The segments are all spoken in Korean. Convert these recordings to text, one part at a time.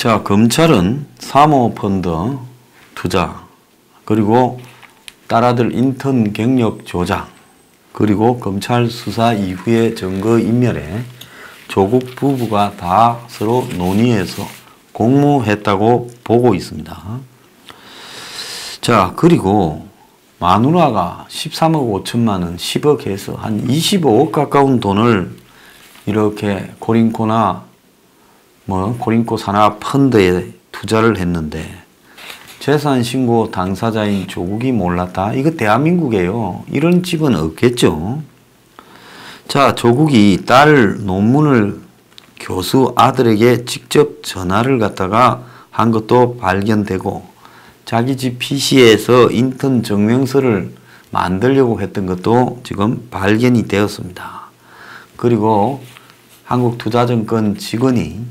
자, 검찰은 사모펀드 투자, 그리고 딸아들 인턴 경력 조작, 그리고 검찰 수사 이후의 증거인멸에 조국 부부가 다 서로 논의해서 공모했다고 보고 있습니다. 자, 그리고 마누라가 13억 5천만 원, 10억 해서 한 25억 가까운 돈을 이렇게 고린코나 고린코 산하 펀드에 투자를 했는데 재산 신고 당사자인 조국이 몰랐다. 이거 대한민국이에요. 이런 집은 없겠죠. 자, 조국이 딸 논문을 교수 아들에게 직접 전화를 갖다가 한 것도 발견되고, 자기 집 PC에서 인턴 증명서를 만들려고 했던 것도 지금 발견이 되었습니다. 그리고 한국투자증권 직원이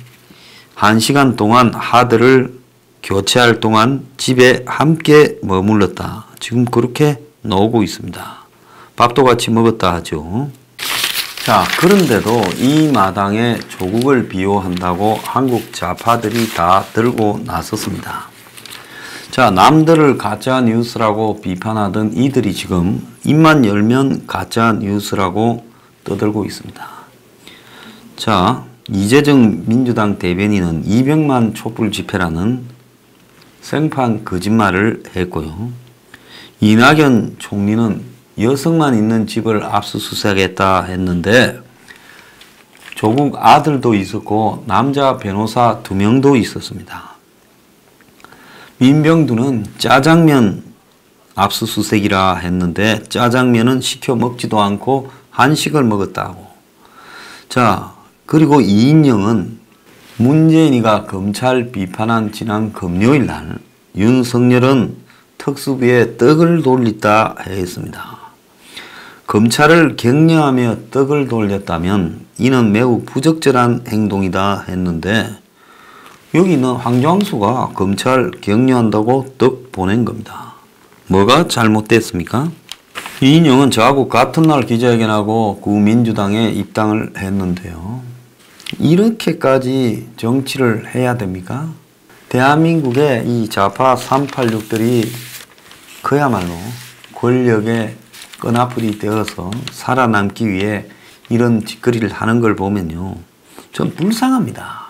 1시간 동안 하드를 교체할 동안 집에 함께 머물렀다. 지금 그렇게 나오고 있습니다. 밥도 같이 먹었다 하죠. 자, 그런데도 이 마당에 조국을 비호한다고 한국 좌파들이 다 들고 나섰습니다. 자, 남들을 가짜 뉴스라고 비판하던 이들이 지금 입만 열면 가짜 뉴스라고 떠들고 있습니다. 자, 이재정 민주당 대변인은 200만 촛불 집회라는 생판 거짓말을 했고요. 이낙연 총리는 여성만 있는 집을 압수수색했다 했는데 조국 아들도 있었고 남자 변호사 2명도 있었습니다. 민병두는 짜장면 압수수색이라 했는데 짜장면은 시켜 먹지도 않고 한식을 먹었다고. 자, 그리고 이인영은 문재인이가 검찰 비판한 지난 금요일 날 윤석열은 특수부에 떡을 돌리다 했습니다. 검찰을 격려하며 떡을 돌렸다면 이는 매우 부적절한 행동이다 했는데 여기 있는 황정수가 검찰 격려한다고 떡 보낸 겁니다. 뭐가 잘못됐습니까? 이인영은 저하고 같은 날 기자회견하고 구민주당에 입당을 했는데요. 이렇게까지 정치를 해야 됩니까? 대한민국의 이 좌파 386들이 그야말로 권력의 끈아풀이 되어서 살아남기 위해 이런 짓거리를 하는 걸 보면요, 좀 불쌍합니다.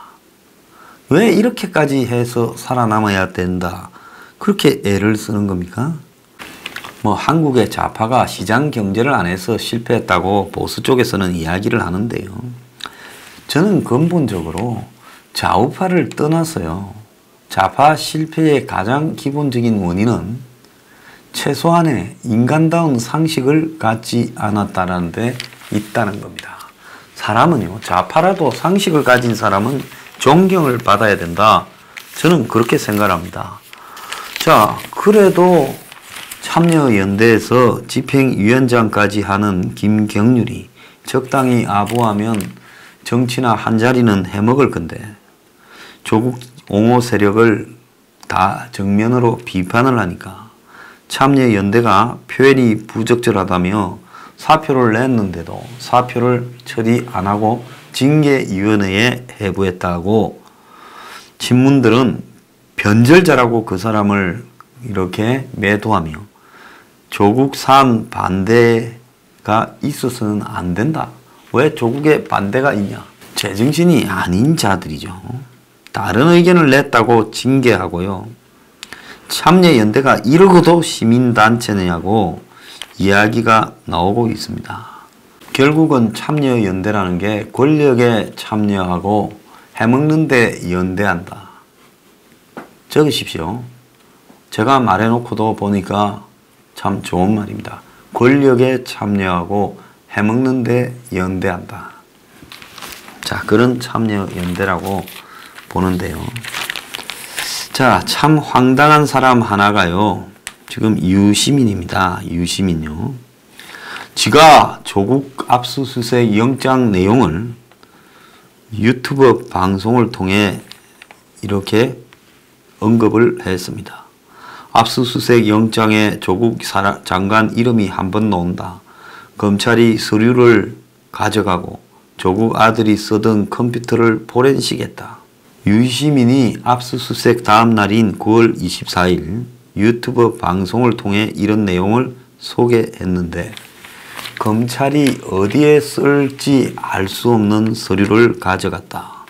왜 이렇게까지 해서 살아남아야 된다, 그렇게 애를 쓰는 겁니까? 한국의 좌파가 시장 경제를 안 해서 실패했다고 보수 쪽에서는 이야기를 하는데요. 저는 근본적으로 좌우파를 떠나서요, 좌파 실패의 가장 기본적인 원인은 최소한의 인간다운 상식을 갖지 않았다는 데 있다는 겁니다. 사람은요, 좌파라도 상식을 가진 사람은 존경을 받아야 된다. 저는 그렇게 생각합니다. 자, 그래도 참여연대에서 집행위원장까지 하는 김경률이 적당히 아부하면 정치나 한자리는 해먹을 건데 조국 옹호 세력을 다 정면으로 비판을 하니까 참여연대가 표현이 부적절하다며 사표를 냈는데도 사표를 처리 안 하고 징계위원회에 해부했다고 친문들은 변절자라고 그 사람을 이렇게 매도하며 조국 산 반대가 있어서는 안 된다. 왜 조국에 반대가 있냐? 제정신이 아닌 자들이죠. 다른 의견을 냈다고 징계하고요. 참여연대가 이러고도 시민단체냐고 이야기가 나오고 있습니다. 결국은 참여연대라는 게 권력에 참여하고 해먹는 데 연대한다. 적으십시오. 제가 말해놓고도 보니까 참 좋은 말입니다. 권력에 참여하고 해먹는 데 연대한다. 자, 그런 참여연대라고 보는데요. 자, 참 황당한 사람 하나가요, 지금 유시민입니다. 유시민요. 지가 조국 압수수색 영장 내용을 유튜브 방송을 통해 이렇게 언급을 했습니다. 압수수색 영장에 조국 장관 이름이 한 번 나온다. 검찰이 서류를 가져가고 조국 아들이 쓰던 컴퓨터를 포렌식했다. 유시민이 압수수색 다음 날인 9월 24일 유튜브 방송을 통해 이런 내용을 소개했는데 검찰이 어디에 쓸지 알 수 없는 서류를 가져갔다.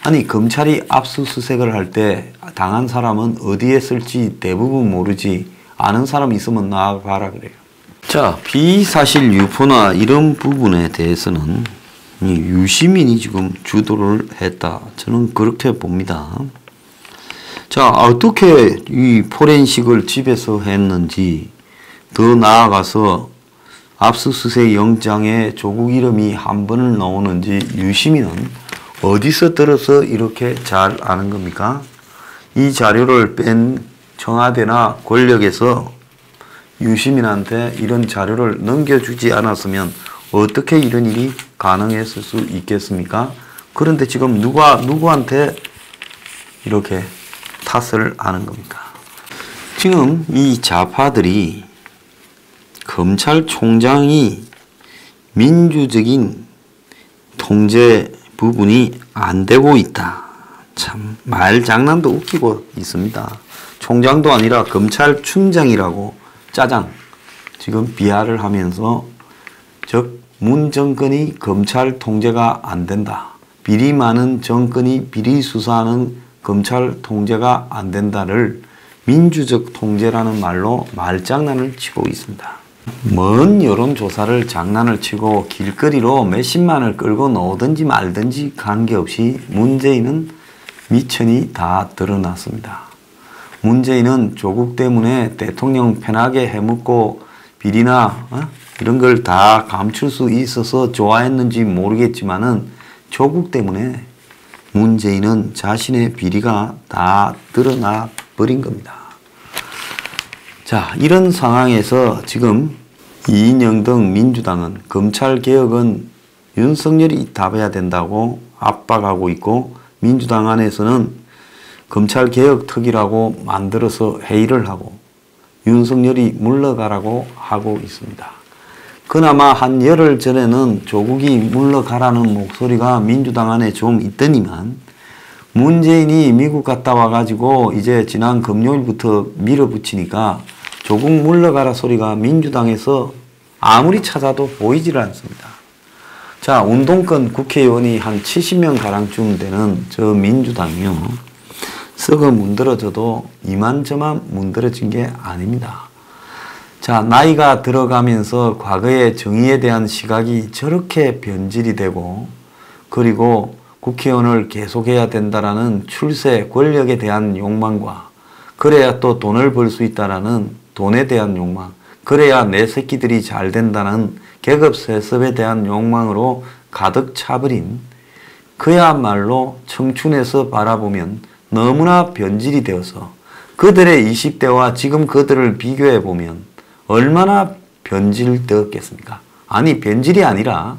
아니 검찰이 압수수색을 할 때 당한 사람은 어디에 쓸지 대부분 모르지 아는 사람 있으면 나와봐라 그래요. 자, 비사실 유포나 이런 부분에 대해서는 유시민이 지금 주도를 했다. 저는 그렇게 봅니다. 자, 어떻게 이 포렌식을 집에서 했는지, 더 나아가서 압수수색 영장에 조국 이름이 한 번을 나오는지 유시민은 어디서 들어서 이렇게 잘 아는 겁니까? 이 자료를 뺀 청와대나 권력에서 유시민한테 이런 자료를 넘겨주지 않았으면 어떻게 이런 일이 가능했을 수 있겠습니까? 그런데 지금 누구한테 이렇게 탓을 하는 겁니까? 지금 이 좌파들이 검찰총장이 민주적인 통제 부분이 안 되고 있다. 참 말장난도 웃기고 있습니다. 총장도 아니라 검찰총장이라고 짜장 지금 비하를 하면서 즉 문 정권이 검찰 통제가 안 된다. 비리 많은 정권이 비리 수사하는 검찰 통제가 안 된다를 민주적 통제라는 말로 말장난을 치고 있습니다. 먼 여론조사를 장난을 치고 길거리로 몇십만을 끌고 나오든지 말든지 관계없이 문재인은 미천이 다 드러났습니다. 문재인은 조국 때문에 대통령 편하게 해먹고 비리나 이런 걸 다 감출 수 있어서 좋아했는지 모르겠지만은 조국 때문에 문재인은 자신의 비리가 다 드러나 버린 겁니다. 자, 이런 상황에서 지금 이인영 등 민주당은 검찰개혁은 윤석열이 답해야 된다고 압박하고 있고 민주당 안에서는 검찰개혁특위라고 만들어서 회의를 하고 윤석열이 물러가라고 하고 있습니다. 그나마 한 열흘 전에는 조국이 물러가라는 목소리가 민주당 안에 좀 있더니만 문재인이 미국 갔다 와가지고 이제 지난 금요일부터 밀어붙이니까 조국 물러가라 소리가 민주당에서 아무리 찾아도 보이질 않습니다. 자, 운동권 국회의원이 한 70명 가량쯤 되는 저 민주당이요. 썩어 문드러져도 이만저만 문드러진 게 아닙니다. 자, 나이가 들어가면서 과거의 정의에 대한 시각이 저렇게 변질이 되고 그리고 국회의원을 계속해야 된다라는 출세 권력에 대한 욕망과 그래야 또 돈을 벌 수 있다라는 돈에 대한 욕망, 그래야 내 새끼들이 잘 된다는 계급 세습에 대한 욕망으로 가득 차버린 그야말로 청춘에서 바라보면 너무나 변질이 되어서 그들의 20대와 지금 그들을 비교해 보면 얼마나 변질되었겠습니까? 아니 변질이 아니라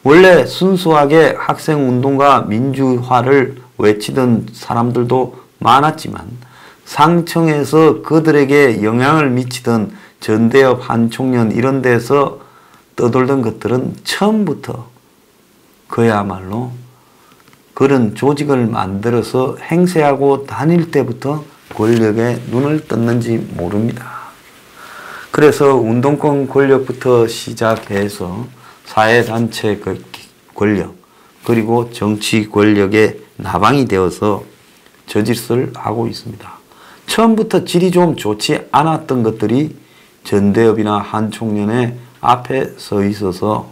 원래 순수하게 학생운동과 민주화를 외치던 사람들도 많았지만 상층에서 그들에게 영향을 미치던 전대협, 한총련 이런 데서 떠돌던 것들은 처음부터 그야말로 그런 조직을 만들어서 행세하고 다닐 때부터 권력에 눈을 떴는지 모릅니다. 그래서 운동권 권력부터 시작해서 사회단체 권력 그리고 정치 권력의 나방이 되어서 저짓을 하고 있습니다. 처음부터 질이 좀 좋지 않았던 것들이 전대협이나 한총련의 앞에 서 있어서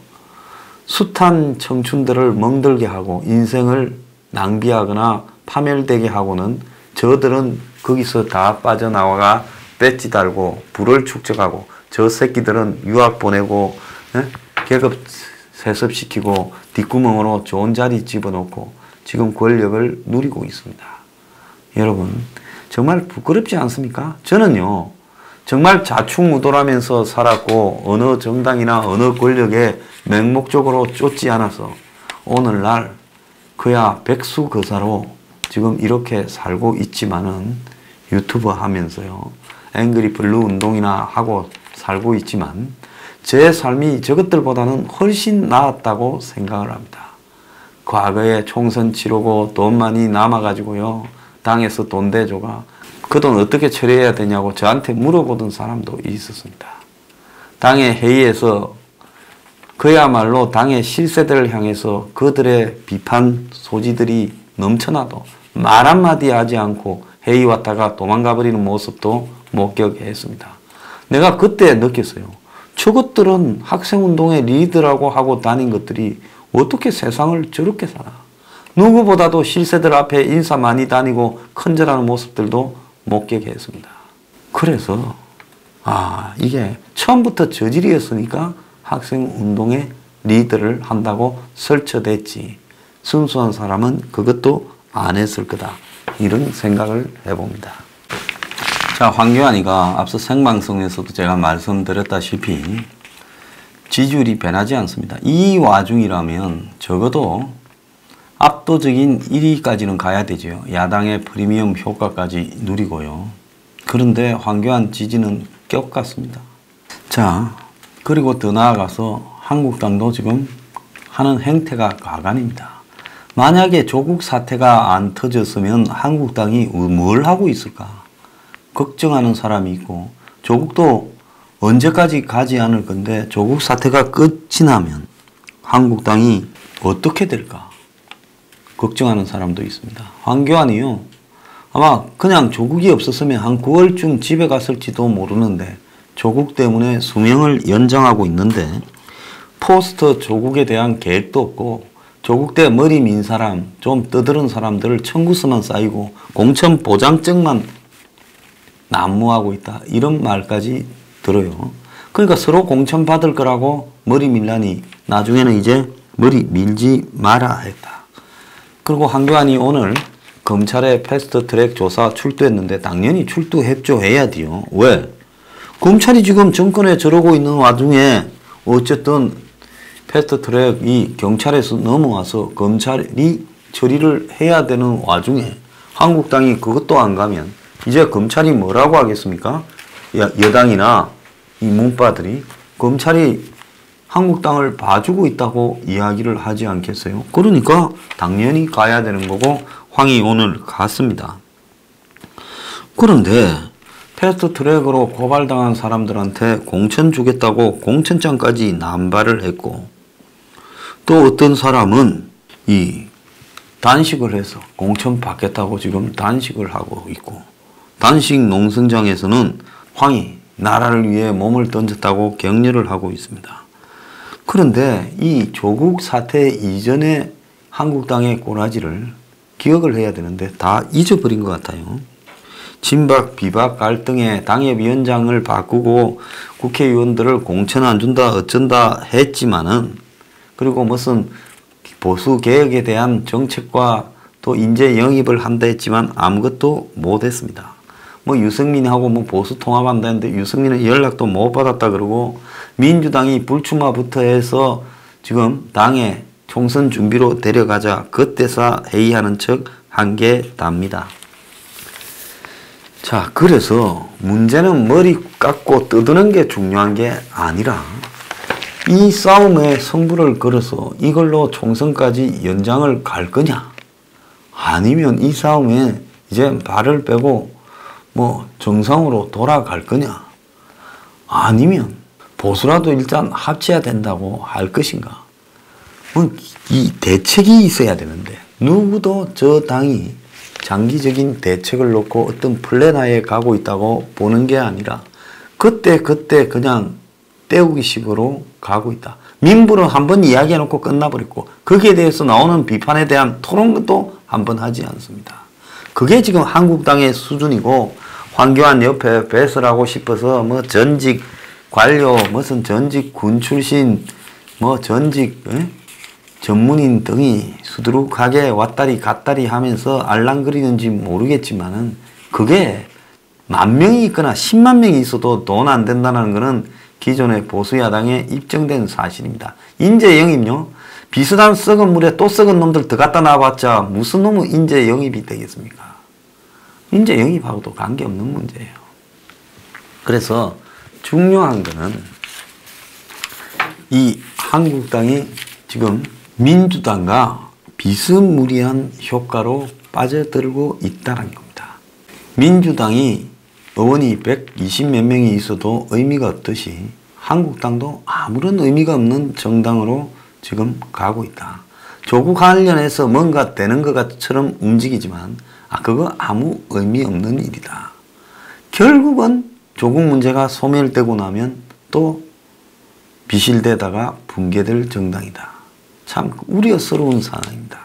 숱한 청춘들을 멍들게 하고 인생을 낭비하거나 파멸되게 하고는 저들은 거기서 다 빠져나와가 배지 달고 불을 축적하고 저 새끼들은 유학 보내고 계급 세습시키고 뒷구멍으로 좋은 자리 집어넣고 지금 권력을 누리고 있습니다. 여러분 정말 부끄럽지 않습니까? 저는요 정말 자충우돌하면서 살았고 어느 정당이나 어느 권력에 맹목적으로 쫓지 않아서 오늘날 그야 백수거사로 지금 이렇게 살고 있지만은 유튜브 하면서요 앵그리 블루 운동이나 하고 살고 있지만 제 삶이 저것들보다는 훨씬 나았다고 생각을 합니다. 과거에 총선 치르고 돈 많이 남아가지고요. 당에서 돈 대줘가 그 돈 어떻게 처리해야 되냐고 저한테 물어보던 사람도 있었습니다. 당의 회의에서 그야말로 당의 실세들을 향해서 그들의 비판 소지들이 넘쳐나도 말 한마디 하지 않고 회의 왔다가 도망가 버리는 모습도 목격했습니다. 내가 그때 느꼈어요. 저것들은 학생운동의 리더라고 하고 다닌 것들이 어떻게 세상을 저렇게 살아? 누구보다도 실세들 앞에 인사 많이 다니고 큰절하는 모습들도 목격했습니다. 그래서 이게 처음부터 저질이었으니까 학생운동의 리더를 한다고 설쳐댔지 순수한 사람은 그것도 안 했을 거다. 이런 생각을 해봅니다. 자, 황교안이가 앞서 생방송에서도 제가 말씀드렸다시피 지지율이 변하지 않습니다. 이 와중이라면 적어도 압도적인 1위까지는 가야 되죠. 야당의 프리미엄 효과까지 누리고요. 그런데 황교안 지지는 격같습니다. 자, 그리고 더 나아가서 한국당도 지금 하는 행태가 가관입니다. 만약에 조국 사태가 안 터졌으면 한국당이 뭘 하고 있을까? 걱정하는 사람이 있고 조국도 언제까지 가지 않을 건데 조국 사태가 끝이 나면 한국당이 어떻게 될까? 걱정하는 사람도 있습니다. 황교안이요. 아마 그냥 조국이 없었으면 한 9월쯤 집에 갔을지도 모르는데 조국 때문에 수명을 연장하고 있는데 포스터 조국에 대한 계획도 없고 조국 때 머리 민 사람, 좀 떠드는 사람들을 청구서만 쌓이고 공천 보장증만 난무하고 있다. 이런 말까지 들어요. 그러니까 서로 공천 받을 거라고 머리 밀라니 나중에는 이제 머리 밀지 마라 했다. 그리고 황교안이 오늘 검찰의 패스트트랙 조사 출두했는데 당연히 출두 협조해야 돼요. 왜? 검찰이 지금 정권에 저러고 있는 와중에 어쨌든 패스트트랙이 경찰에서 넘어와서 검찰이 처리를 해야 되는 와중에 한국당이 그것도 안 가면 이제 검찰이 뭐라고 하겠습니까? 여당이나 이 문파들이 검찰이 한국당을 봐주고 있다고 이야기를 하지 않겠어요? 그러니까 당연히 가야 되는 거고 황이 오늘 갔습니다. 그런데 패스트트랙으로 고발당한 사람들한테 공천 주겠다고 공천장까지 남발을 했고 또 어떤 사람은 이 단식을 해서 공천 받겠다고 지금 단식을 하고 있고 단식 농성장에서는 황이 나라를 위해 몸을 던졌다고 격려를 하고 있습니다. 그런데 이 조국 사태 이전의 한국당의 꼬라지를 기억을 해야 되는데 다 잊어버린 것 같아요. 친박 비박 갈등에 당협위원장을 바꾸고 국회의원들을 공천 안 준다 어쩐다 했지만은 그리고 무슨 보수 개혁에 대한 정책과 또 인재 영입을 한다 했지만 아무것도 못했습니다. 뭐 유승민하고 뭐 보수 통합한다는데 유승민은 연락도 못 받았다 그러고 민주당이 불출마부터 해서 지금 당에 총선 준비로 데려가자 그때서 회의하는 척 한 게 답니다. 자, 그래서 문제는 머리 깎고 뜯는 게 중요한 게 아니라 이 싸움에 승부를 걸어서 이걸로 총선까지 연장을 갈 거냐 아니면 이 싸움에 이제 발을 빼고 뭐 정상으로 돌아갈 거냐 아니면 보수라도 일단 합쳐야 된다고 할 것인가 이 대책이 있어야 되는데 누구도 저 당이 장기적인 대책을 놓고 어떤 플랜하에 가고 있다고 보는 게 아니라 그때 그냥 때우기 식으로 가고 있다. 민부는 한번 이야기해놓고 끝나버렸고 거기에 대해서 나오는 비판에 대한 토론도 한번 하지 않습니다. 그게 지금 한국당의 수준이고 황교안 옆에 배설하고 싶어서 뭐 전직 관료 무슨 전직 군 출신 뭐 전직 전문인 등이 수두룩하게 왔다리 갔다리 하면서 알랑거리는지 모르겠지만은 그게 10,000명이 있거나 10만 명이 있어도 돈 안 된다는 것은 기존의 보수야당에 입증된 사실입니다. 인재 영입요. 비슷한 썩은 물에 또 썩은 놈들 더 갖다 놔봤자 무슨 놈의 인재 영입이 되겠습니까? 인재 영입하고도 관계없는 문제예요. 그래서 중요한 거는 이 한국당이 지금 민주당과 비스무리한 효과로 빠져들고 있다는 겁니다. 민주당이 의원이 120몇 명이 있어도 의미가 없듯이 한국당도 아무런 의미가 없는 정당으로 지금 가고 있다. 조국 관련해서 뭔가 되는 것처럼 움직이지만 그거 아무 의미 없는 일이다. 결국은 조국 문제가 소멸되고 나면 또 비실대다가 붕괴될 정당이다. 참 우려스러운 상황입니다.